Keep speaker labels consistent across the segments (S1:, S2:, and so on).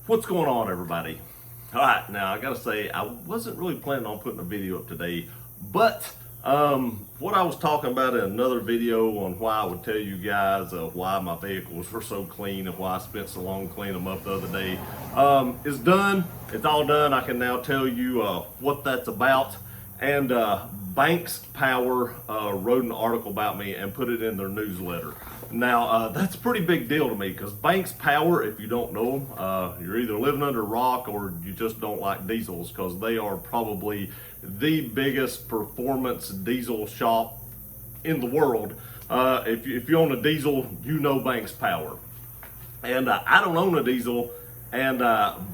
S1: What's going on, everybody? All right, now I gotta say, I wasn't really planning on putting a video up today, but what I was talking about in another video on why I would tell you guys why my vehicles were so clean and why I spent so long cleaning them up the other day is done. It's all done. I can now tell you what that's about. And Banks Power wrote an article about me and put it in their newsletter. Now, that's a pretty big deal to me because Banks Power, if you don't know them, you're either living under a rock or you just don't like diesels, because they are probably the biggest performance diesel shop in the world. If you own a diesel, you know Banks Power. And I don't own a diesel, and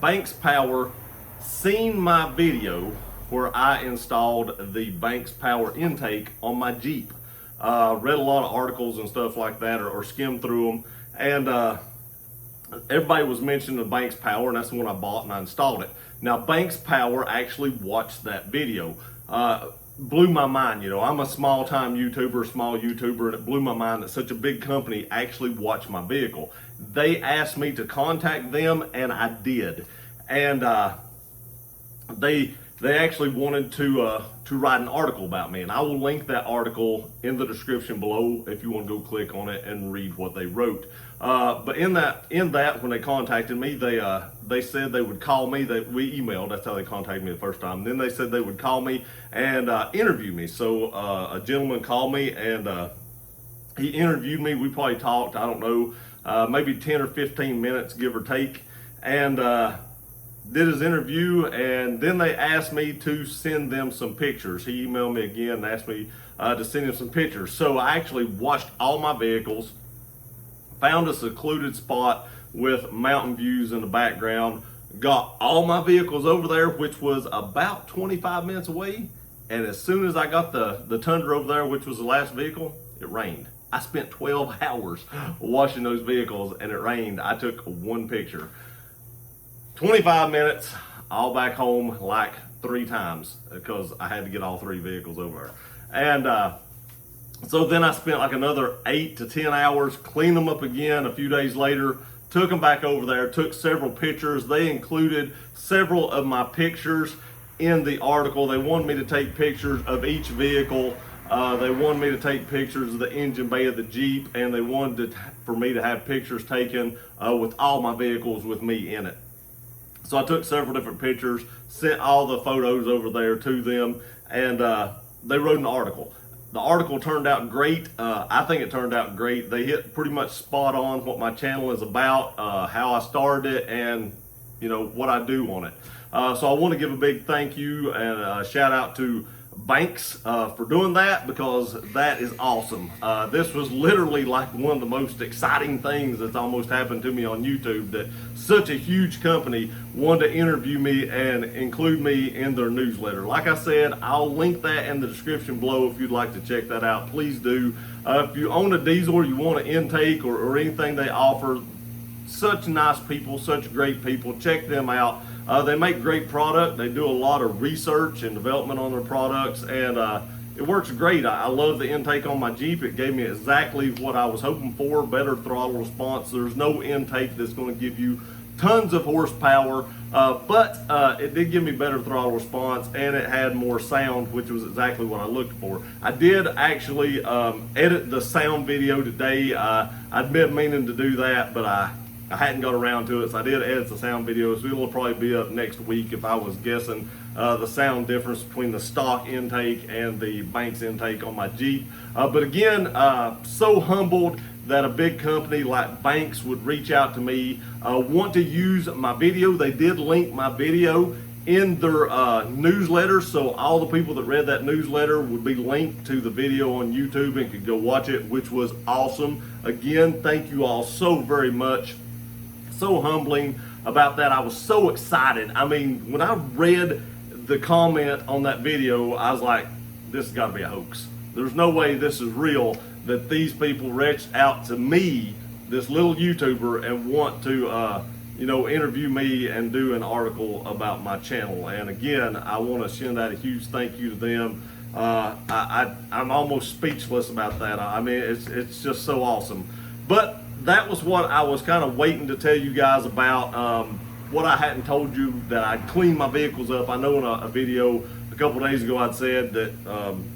S1: Banks Power seen my video where I installed the Banks Power intake on my Jeep. Read a lot of articles and stuff like that, or skimmed through them, and everybody was mentioning the Banks Power, and that's the one I bought and I installed it. Now, Banks Power actually watched that video. Blew my mind. I'm a small YouTuber, and it blew my mind that such a big company actually watched my vehicle. They asked me to contact them, and I did. And they actually wanted to write an article about me, and I will link that article in the description below if you want to go click on it and read what they wrote. But in that, when they contacted me, they said they would call me. We emailed. That's how they contacted me the first time. Then they said they would call me and interview me. So a gentleman called me and he interviewed me. We probably talked, I don't know, maybe 10 or 15 minutes, give or take, and did his interview, and then they asked me to send them some pictures. He emailed me again and asked me to send him some pictures. So I actually watched all my vehicles, found a secluded spot with mountain views in the background, got all my vehicles over there, which was about 25 minutes away. And as soon as I got the Tundra over there, which was the last vehicle, it rained. I spent 12 hours washing those vehicles and it rained. I took one picture. 25 minutes, all back home like 3 times because I had to get all 3 vehicles over there. And so then I spent like another 8 to 10 hours, cleaned them up again a few days later, took them back over there, took several pictures. They included several of my pictures in the article. They wanted me to take pictures of each vehicle. They wanted me to take pictures of the engine bay of the Jeep, and they wanted for me to have pictures taken with all my vehicles with me in it. So I took several different pictures, sent all the photos over there to them, and they wrote an article. The article turned out great. I think it turned out great. They hit pretty much spot on what my channel is about, how I started it, and what I do on it. So I want to give a big thank you and a shout out to Banks for doing that, because that is awesome. This was literally like one of the most exciting things that's almost happened to me on YouTube, that such a huge company wanted to interview me and include me in their newsletter. Like I said, I'll link that in the description below if you'd like to check that out. Please do. If you own a diesel or you want an intake or anything they offer, such nice people, such great people. Check them out. They make great product. They do a lot of research and development on their products, and it works great. I love the intake on my Jeep. It gave me exactly what I was hoping for, better throttle response. There's no intake that's going to give you tons of horsepower, but it did give me better throttle response, and it had more sound, which was exactly what I looked for. I did actually edit the sound video today. I'd been meaning to do that, but I hadn't got around to it, so I did edit the sound video, so it'll probably be up next week if I was guessing the sound difference between the stock intake and the Banks intake on my Jeep. But again, so humbled that a big company like Banks would reach out to me, want to use my video. They did link my video in their newsletter, so all the people that read that newsletter would be linked to the video on YouTube and could go watch it, which was awesome. Again, thank you all so very much. So humbling about that. I was so excited. I mean, when I read the comment on that video, I was like, this has got to be a hoax. There's no way this is real, that these people reached out to me, this little YouTuber, and want to interview me and do an article about my channel. And again, I want to send out a huge thank you to them. I'm almost speechless about that. I mean, it's just so awesome. But that was what I was kind of waiting to tell you guys about. what I hadn't told you, that I clean my vehicles up. I know in a video a couple days ago I'd said that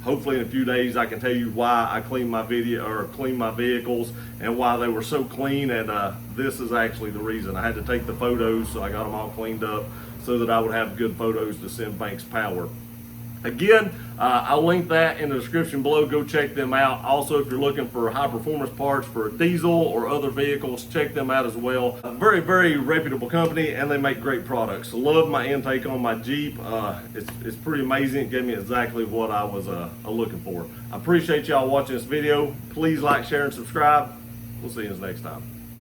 S1: hopefully in a few days I can tell you why I clean my vehicles and why they were so clean, and this is actually the reason. I had to take the photos, so I got them all cleaned up so that I would have good photos to send Banks Power. Again, I'll link that in the description below. Go check them out. Also, if you're looking for high performance parts for diesel or other vehicles, check them out as well. A very, very reputable company, and they make great products. Love my intake on my Jeep. It's pretty amazing. It gave me exactly what I was looking for. I appreciate y'all watching this video. Please like, share, and subscribe. We'll see you next time.